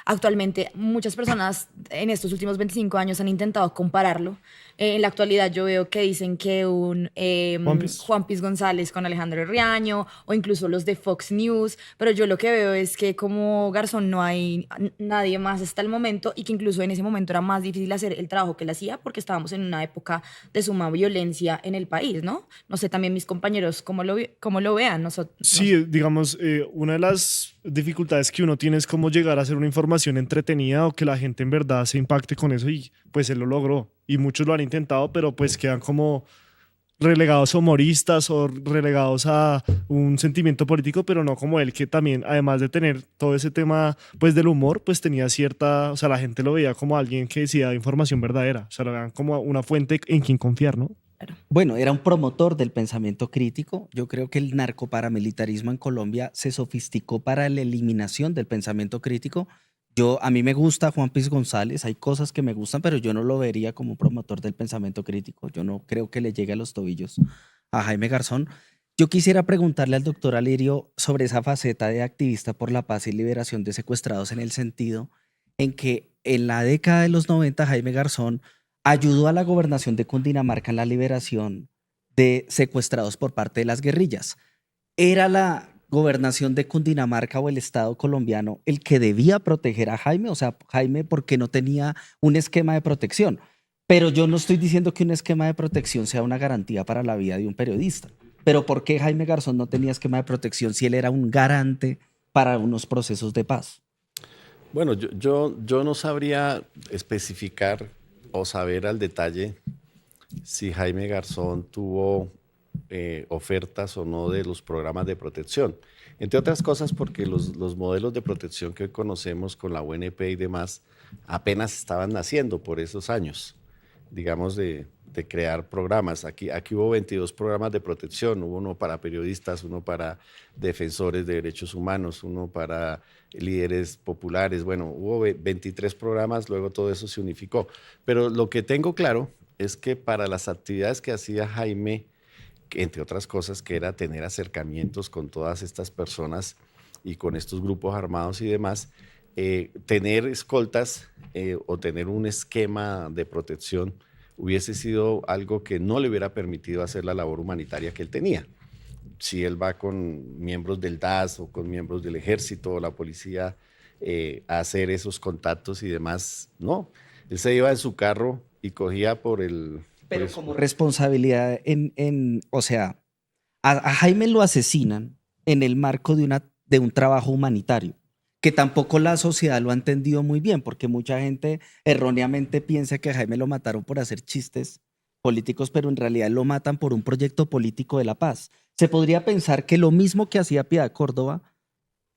Actualmente muchas personas en estos últimos 25 años han intentado compararlo. En la actualidad yo veo que dicen que un Juan Piz. Juan Piz González con Alejandro Riaño o incluso los de Fox News, pero yo lo que veo es que como Garzón no hay nadie más hasta el momento y que incluso en ese momento era más difícil hacer el trabajo que él hacía porque estábamos en una época de suma violencia en el país, ¿no? No sé también mis compañeros cómo lo vean. Sí, digamos, una de las dificultades que uno tiene es cómo llegar a hacer una información entretenida o que la gente en verdad se impacte con eso y pues él lo logró. Y muchos lo han intentado, pero pues quedan como relegados a humoristas o relegados a un sentimiento político, pero no como él, que también, además de tener todo ese tema pues del humor, pues tenía cierta, o sea, la gente lo veía como alguien que decía información verdadera, o sea, lo veían como una fuente en quien confiar, ¿no? Bueno, era un promotor del pensamiento crítico. Yo creo que el narcoparamilitarismo en Colombia se sofisticó para la eliminación del pensamiento crítico. A mí me gusta Juan Piz González, hay cosas que me gustan, pero yo no lo vería como un promotor del pensamiento crítico. Yo no creo que le llegue a los tobillos a Jaime Garzón. Yo quisiera preguntarle al doctor Alirio sobre esa faceta de activista por la paz y liberación de secuestrados en el sentido en que en la década de los 90 Jaime Garzón ayudó a la gobernación de Cundinamarca en la liberación de secuestrados por parte de las guerrillas. ¿Era la gobernación de Cundinamarca o el Estado colombiano el que debía proteger a Jaime? O sea, Jaime, porque no tenía un esquema de protección. Pero yo no estoy diciendo que un esquema de protección sea una garantía para la vida de un periodista. Pero ¿por qué Jaime Garzón no tenía esquema de protección si él era un garante para unos procesos de paz? Bueno, yo no sabría especificar o saber al detalle si Jaime Garzón tuvo ofertas o no de los programas de protección. Entre otras cosas porque los modelos de protección que hoy conocemos con la UNP y demás apenas estaban naciendo por esos años, digamos, de crear programas. Aquí hubo 22 programas de protección, hubo uno para periodistas, uno para defensores de derechos humanos, uno para líderes populares, bueno, hubo 23 programas, luego todo eso se unificó. Pero lo que tengo claro es que para las actividades que hacía Jaime, que entre otras cosas, que era tener acercamientos con todas estas personas y con estos grupos armados y demás, tener escoltas o tener un esquema de protección hubiese sido algo que no le hubiera permitido hacer la labor humanitaria que él tenía. Si él va con miembros del DAS o con miembros del ejército o la policía a hacer esos contactos y demás, no. Él se iba en su carro y cogía por el... Pero como responsabilidad o sea, a Jaime lo asesinan en el marco de un trabajo humanitario, que tampoco la sociedad lo ha entendido muy bien, porque mucha gente erróneamente piensa que a Jaime lo mataron por hacer chistes políticos, pero en realidad lo matan por un proyecto político de la paz. Se podría pensar que lo mismo que hacía Piedad Córdoba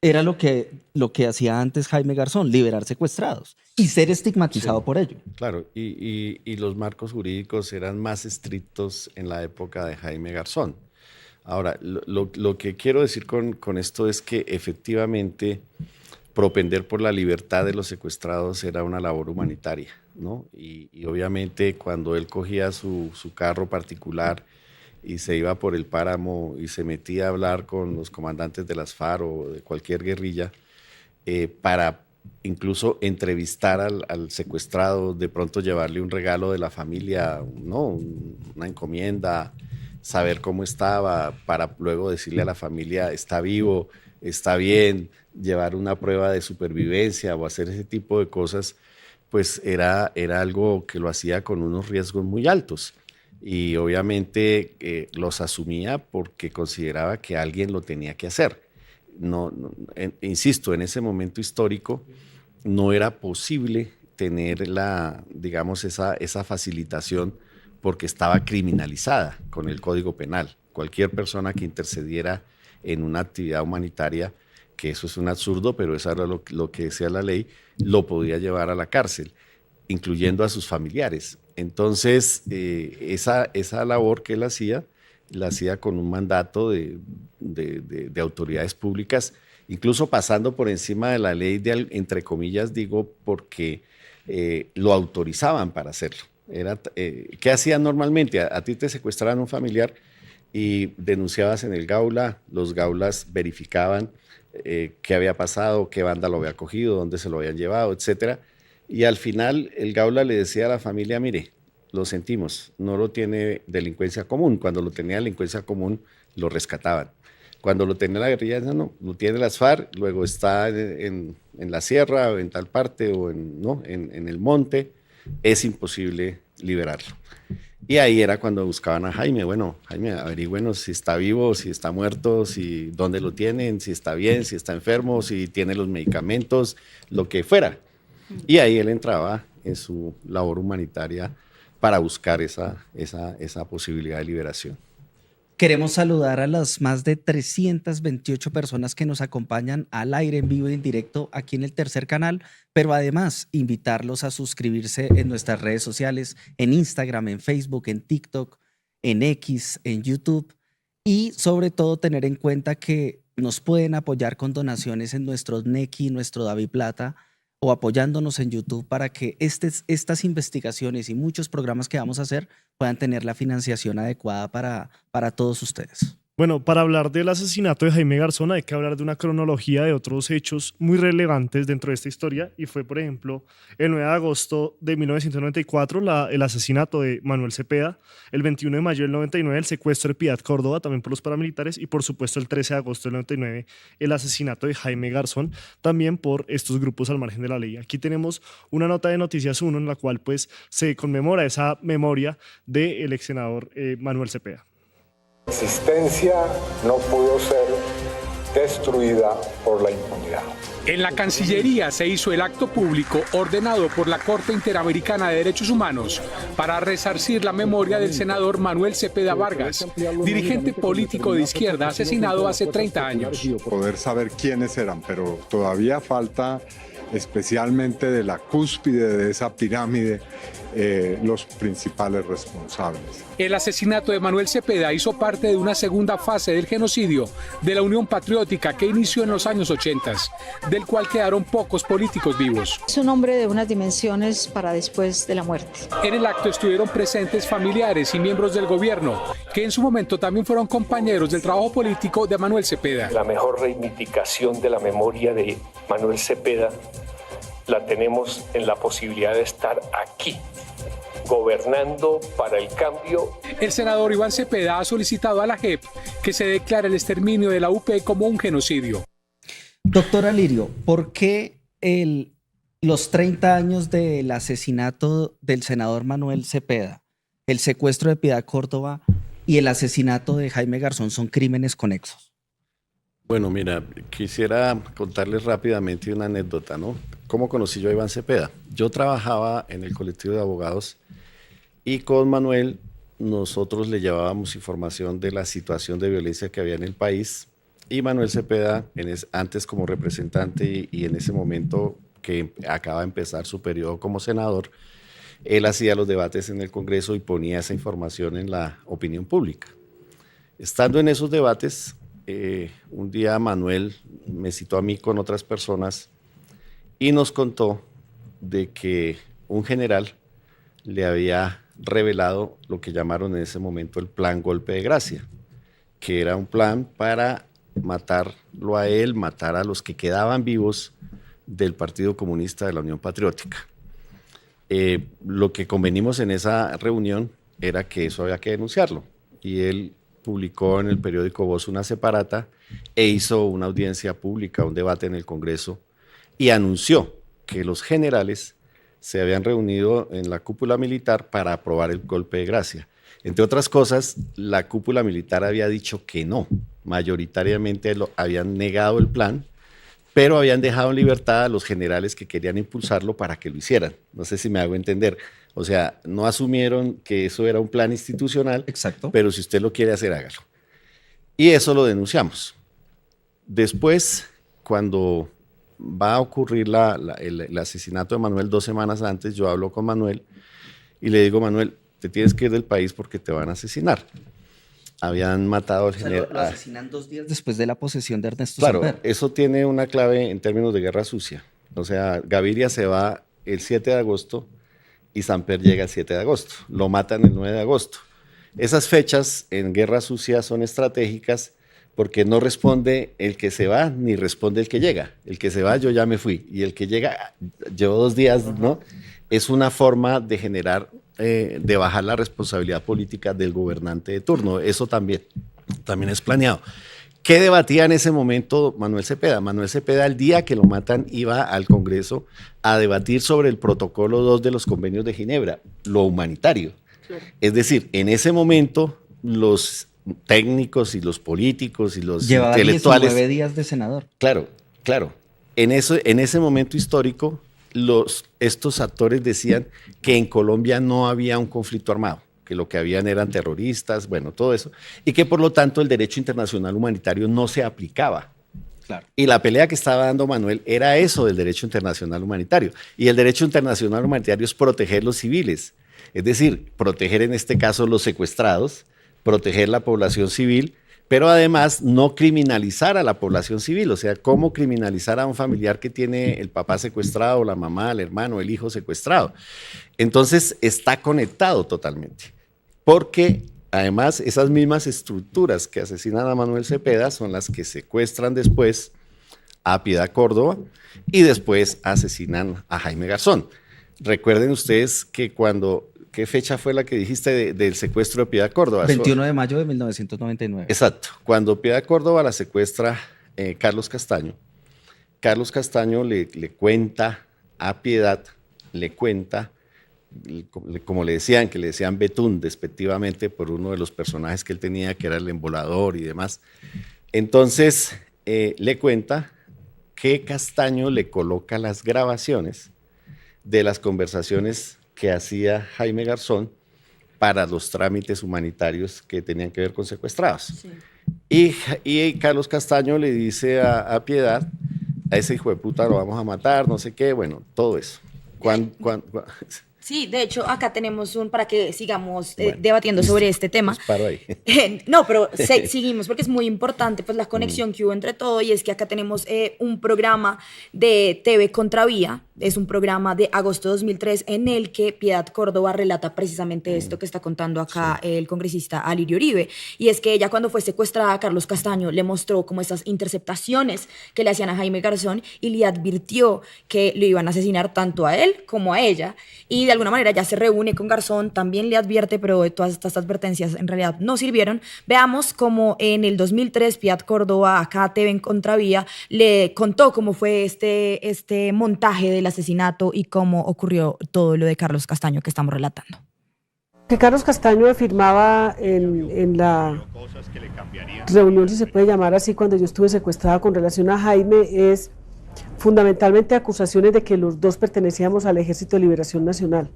era lo que hacía antes Jaime Garzón, liberar secuestrados y ser estigmatizado Sí, por ello. claro, y los marcos jurídicos eran más estrictos en la época de Jaime Garzón. Ahora, lo que quiero decir con esto es que efectivamente propender por la libertad de los secuestrados era una labor humanitaria, ¿no? Y obviamente cuando él cogía su carro particular y se iba por el páramo y se metía a hablar con los comandantes de las FARC o de cualquier guerrilla, para incluso entrevistar al secuestrado, de pronto llevarle un regalo de la familia, ¿no? Una encomienda, saber cómo estaba, para luego decirle a la familia, está vivo, está bien, llevar una prueba de supervivencia o hacer ese tipo de cosas, pues era algo que lo hacía con unos riesgos muy altos. Y obviamente los asumía porque consideraba que alguien lo tenía que hacer. Insisto, en ese momento histórico no era posible tener digamos, esa facilitación porque estaba criminalizada con el Código Penal. Cualquier persona que intercediera en una actividad humanitaria, que eso es un absurdo, pero eso era lo que decía la ley, lo podía llevar a la cárcel, incluyendo a sus familiares. Entonces, esa labor que él hacía, la hacía con un mandato de autoridades públicas, incluso pasando por encima de la ley, entre comillas, digo, porque lo autorizaban para hacerlo. ¿Qué hacían normalmente? A ti te secuestraban un familiar y denunciabas en el Gaula, los Gaulas verificaban qué había pasado, qué banda lo había cogido, dónde se lo habían llevado, etcétera. Y al final el Gaula le decía a la familia, mire, lo sentimos, no lo tiene delincuencia común. Cuando lo tenía delincuencia común, lo rescataban. Cuando lo tenía la guerrilla, no, lo tiene las FARC, luego está en la sierra, o en tal parte, o en el monte, es imposible liberarlo. Y ahí era cuando buscaban a Jaime. Bueno, Jaime, averigüenos si está vivo, si está muerto, si dónde lo tienen, si está bien, si está enfermo, si tiene los medicamentos, lo que fuera. Y ahí él entraba en su labor humanitaria para buscar esa posibilidad de liberación. Queremos saludar a las más de 328 personas que nos acompañan al aire en vivo y en directo aquí en el Tercer Canal, pero además invitarlos a suscribirse en nuestras redes sociales, en Instagram, en Facebook, en TikTok, en X, en YouTube y sobre todo tener en cuenta que nos pueden apoyar con donaciones en nuestro Nequi, nuestro DaviPlata o apoyándonos en YouTube para que estas investigaciones y muchos programas que vamos a hacer puedan tener la financiación adecuada para todos ustedes. Bueno, para hablar del asesinato de Jaime Garzón hay que hablar de una cronología de otros hechos muy relevantes dentro de esta historia y fue, por ejemplo, el 9 de agosto de 1994 el asesinato de Manuel Cepeda, el 21 de mayo del 99 el secuestro de Piedad Córdoba, también por los paramilitares, y por supuesto el 13 de agosto del 99 el asesinato de Jaime Garzón, también por estos grupos al margen de la ley. Aquí tenemos una nota de Noticias 1 en la cual pues se conmemora esa memoria del ex senador Manuel Cepeda. La existencia no pudo ser destruida por la impunidad. En la Cancillería se hizo el acto público ordenado por la Corte Interamericana de Derechos Humanos para resarcir la memoria del senador Manuel Cepeda Vargas, dirigente político de izquierda asesinado hace 30 años. Poder saber quiénes eran, pero todavía falta, especialmente de la cúspide de esa pirámide, los principales responsables. El asesinato de Manuel Cepeda hizo parte de una segunda fase del genocidio de la Unión Patriótica que inició en los años 80, del cual quedaron pocos políticos vivos. Es un hombre de unas dimensiones para después de la muerte. En el acto estuvieron presentes familiares y miembros del gobierno, que en su momento también fueron compañeros del trabajo político de Manuel Cepeda. La mejor reivindicación de la memoria de Manuel Cepeda la tenemos en la posibilidad de estar aquí, gobernando para el cambio. El senador Iván Cepeda ha solicitado a la JEP que se declare el exterminio de la UP como un genocidio. Doctor Alirio, ¿por qué los 30 años del asesinato del senador Manuel Cepeda, el secuestro de Piedad Córdoba y el asesinato de Jaime Garzón son crímenes conexos? Bueno, mira, quisiera contarles rápidamente una anécdota, ¿no? ¿Cómo conocí yo a Iván Cepeda? Yo trabajaba en el colectivo de abogados y con Manuel nosotros le llevábamos información de la situación de violencia que había en el país y Manuel Cepeda, antes como representante y en ese momento que acaba de empezar su periodo como senador, él hacía los debates en el Congreso y ponía esa información en la opinión pública. Estando en esos debates, un día Manuel me citó a mí con otras personas y nos contó de que un general le había revelado lo que llamaron en ese momento el plan Golpe de Gracia, que era un plan para matarlo a él, matar a los que quedaban vivos del Partido Comunista de la Unión Patriótica. Lo que convenimos en esa reunión era que eso había que denunciarlo y él publicó en el periódico Voz una separata e hizo una audiencia pública, un debate en el Congreso y anunció que los generales se habían reunido en la cúpula militar para aprobar el golpe de gracia. Entre otras cosas, la cúpula militar había dicho que no, mayoritariamente habían negado el plan, pero habían dejado en libertad a los generales que querían impulsarlo para que lo hicieran. No sé si me hago entender. O sea, no asumieron que eso era un plan institucional, exacto, pero si usted lo quiere hacer, hágalo. Y eso lo denunciamos. Después, cuando va a ocurrir el asesinato de Manuel 2 semanas antes, yo hablo con Manuel y le digo, Manuel, te tienes que ir del país porque te van a asesinar. Habían matado al general. Lo asesinan 2 días después de la posesión de Ernesto Claro, Samper. eso tiene una clave en términos de guerra sucia. O sea, Gaviria se va el 7 de agosto y Samper llega el 7 de agosto. Lo matan el 9 de agosto. Esas fechas en guerra sucia son estratégicas porque no responde el que se va ni responde el que llega. El que se va, yo ya me fui, y el que llega, llevo 2 días, ¿no? Es una forma de generar, de bajar la responsabilidad política del gobernante de turno. Eso también es planeado. ¿Qué debatía en ese momento Manuel Cepeda? Manuel Cepeda, el día que lo matan, iba al Congreso a debatir sobre el protocolo 2 de los convenios de Ginebra, lo humanitario. Claro. Es decir, en ese momento los técnicos y los políticos y los intelectuales... 19 días de senador. Claro. En ese momento histórico, estos actores decían que en Colombia no había un conflicto armado, que lo que habían eran terroristas, bueno, todo eso, y que por lo tanto el derecho internacional humanitario no se aplicaba. Claro. Y la pelea que estaba dando Manuel era eso del derecho internacional humanitario. Y el derecho internacional humanitario es proteger los civiles, es decir, proteger en este caso los secuestrados, proteger la población civil, pero además no criminalizar a la población civil. O sea, ¿cómo criminalizar a un familiar que tiene el papá secuestrado, la mamá, el hermano, el hijo secuestrado? Entonces está conectado totalmente, porque además esas mismas estructuras que asesinan a Manuel Cepeda son las que secuestran después a Piedad Córdoba y después asesinan a Jaime Garzón. Recuerden ustedes que ¿qué fecha fue la que dijiste del secuestro de Piedad Córdoba? 21 de mayo de 1999. Exacto. Cuando Piedad Córdoba la secuestra Carlos Castaño le cuenta a Piedad, como le decían Betún despectivamente por uno de los personajes que él tenía, que era el embolador y demás. Entonces le cuenta que Castaño le coloca las grabaciones de las conversaciones que hacía Jaime Garzón para los trámites humanitarios que tenían que ver con secuestrados. Sí. Y Carlos Castaño le dice a Piedad, a ese hijo de puta lo vamos a matar, no sé qué, bueno, todo eso. Sí, de hecho, acá tenemos para que sigamos debatiendo sobre este tema. Pues paro ahí. No, pero seguimos porque es muy importante pues la conexión que hubo entre todo, y es que acá tenemos un programa de TV Contravía, es un programa de agosto de 2003 en el que Piedad Córdoba relata precisamente esto que está contando acá el congresista Alirio Uribe, y es que ella cuando fue secuestrada a Carlos Castaño le mostró como esas interceptaciones que le hacían a Jaime Garzón y le advirtió que lo iban a asesinar tanto a él como a ella, y de alguna manera ya se reúne con Garzón, también le advierte, pero todas estas advertencias en realidad no sirvieron. Veamos cómo en el 2003 Piedad Córdoba acá a TV en Contravía le contó cómo fue este montaje del asesinato y cómo ocurrió todo lo de Carlos Castaño que estamos relatando. Que Carlos Castaño afirmaba en la reunión, si se puede llamar así, cuando yo estuve secuestrada con relación a Jaime, es fundamentalmente acusaciones de que los dos pertenecíamos al Ejército de Liberación Nacional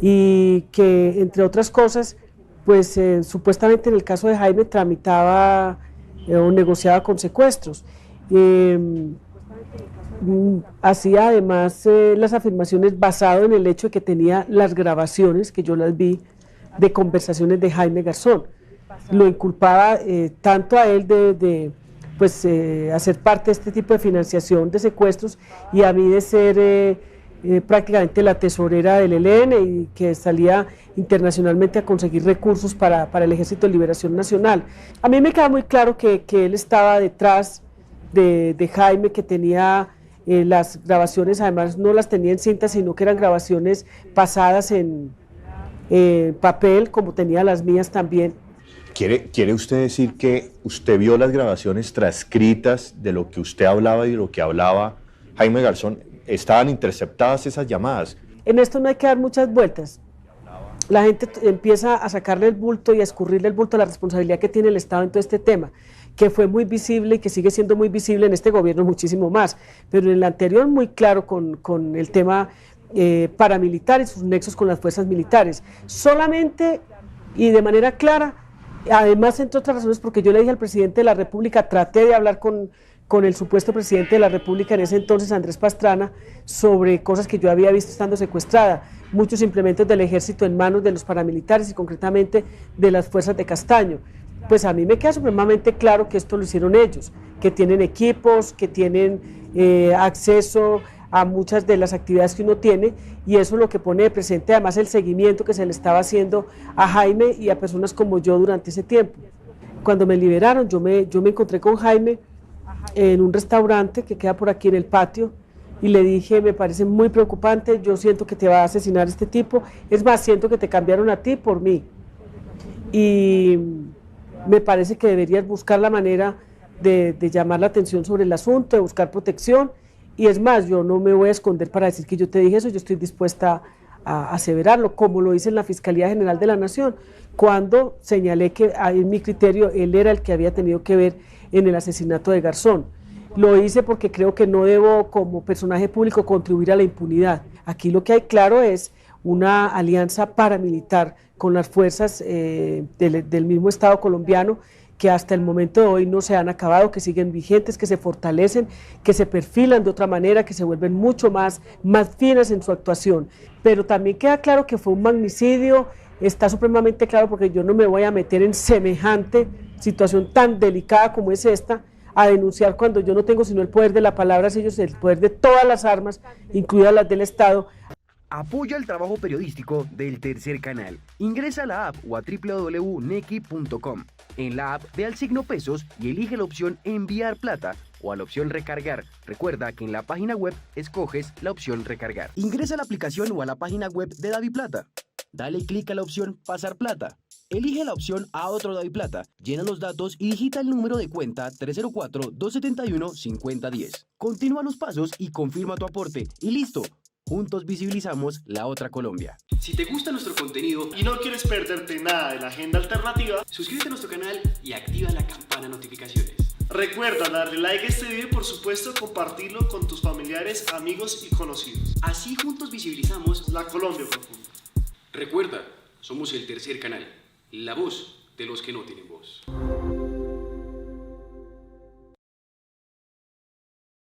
y que, entre otras cosas, pues supuestamente en el caso de Jaime tramitaba o negociaba con secuestros. Hacía además las afirmaciones basado en el hecho de que tenía las grabaciones, que yo las vi, de conversaciones de Jaime Garzón. Lo inculpaba tanto a él de hacer parte de este tipo de financiación de secuestros, y a mí de ser prácticamente la tesorera del ELN y que salía internacionalmente a conseguir recursos para el Ejército de Liberación Nacional. A mí me queda muy claro que él estaba detrás de Jaime, que tenía las grabaciones, además no las tenía en cinta, sino que eran grabaciones pasadas en papel, como tenía las mías también. ¿Quiere usted decir que usted vio las grabaciones transcritas de lo que usted hablaba y de lo que hablaba Jaime Garzón? ¿Estaban interceptadas esas llamadas? En esto no hay que dar muchas vueltas. La gente empieza a sacarle el bulto y a escurrirle el bulto a la responsabilidad que tiene el Estado en todo este tema, que fue muy visible y que sigue siendo muy visible en este gobierno muchísimo más, pero en el anterior muy claro con el tema paramilitar y sus nexos con las fuerzas militares. Solamente y de manera clara, además entre otras razones porque yo le dije al presidente de la República, traté de hablar con el supuesto presidente de la República en ese entonces, Andrés Pastrana, sobre cosas que yo había visto estando secuestrada, muchos implementos del ejército en manos de los paramilitares y concretamente de las fuerzas de Castaño. Pues a mí me queda supremamente claro que esto lo hicieron ellos, que tienen equipos, que tienen acceso a muchas de las actividades que uno tiene, y eso es lo que pone de presente además el seguimiento que se le estaba haciendo a Jaime y a personas como yo durante ese tiempo. Cuando me liberaron, yo me encontré con Jaime en un restaurante que queda por aquí en el patio y le dije, me parece muy preocupante, yo siento que te va a asesinar este tipo, es más, siento que te cambiaron a ti por mí. Y me parece que deberías buscar la manera de llamar la atención sobre el asunto, de buscar protección, y es más, yo no me voy a esconder para decir que yo te dije eso, yo estoy dispuesta a aseverarlo, como lo hice en la Fiscalía General de la Nación, cuando señalé que en mi criterio él era el que había tenido que ver en el asesinato de Garzón. Lo hice porque creo que no debo como personaje público contribuir a la impunidad. Aquí lo que hay claro es una alianza paramilitar con las fuerzas del mismo Estado colombiano que hasta el momento de hoy no se han acabado, que siguen vigentes, que se fortalecen, que se perfilan de otra manera, que se vuelven mucho más finas en su actuación. Pero también queda claro que fue un magnicidio, está supremamente claro porque yo no me voy a meter en semejante situación tan delicada como es esta, a denunciar cuando yo no tengo sino el poder de la palabra, sino el poder de todas las armas, incluidas las del Estado. Apoya el trabajo periodístico del Tercer Canal. Ingresa a la app o a www.nequi.com. En la app ve al signo pesos y elige la opción enviar plata o a la opción recargar. Recuerda que en la página web escoges la opción recargar. Ingresa a la aplicación o a la página web de DaviPlata. Dale clic a la opción pasar plata. Elige la opción a otro DaviPlata, llena los datos y digita el número de cuenta 304-271-5010. Continúa los pasos y confirma tu aporte y listo. Juntos visibilizamos la otra Colombia. Si te gusta nuestro contenido y no quieres perderte nada de la agenda alternativa, suscríbete a nuestro canal y activa la campana de notificaciones. Recuerda darle like a este video y por supuesto compartirlo con tus familiares, amigos y conocidos. Así juntos visibilizamos la Colombia profunda. Recuerda, somos el Tercer Canal, la voz de los que no tienen voz.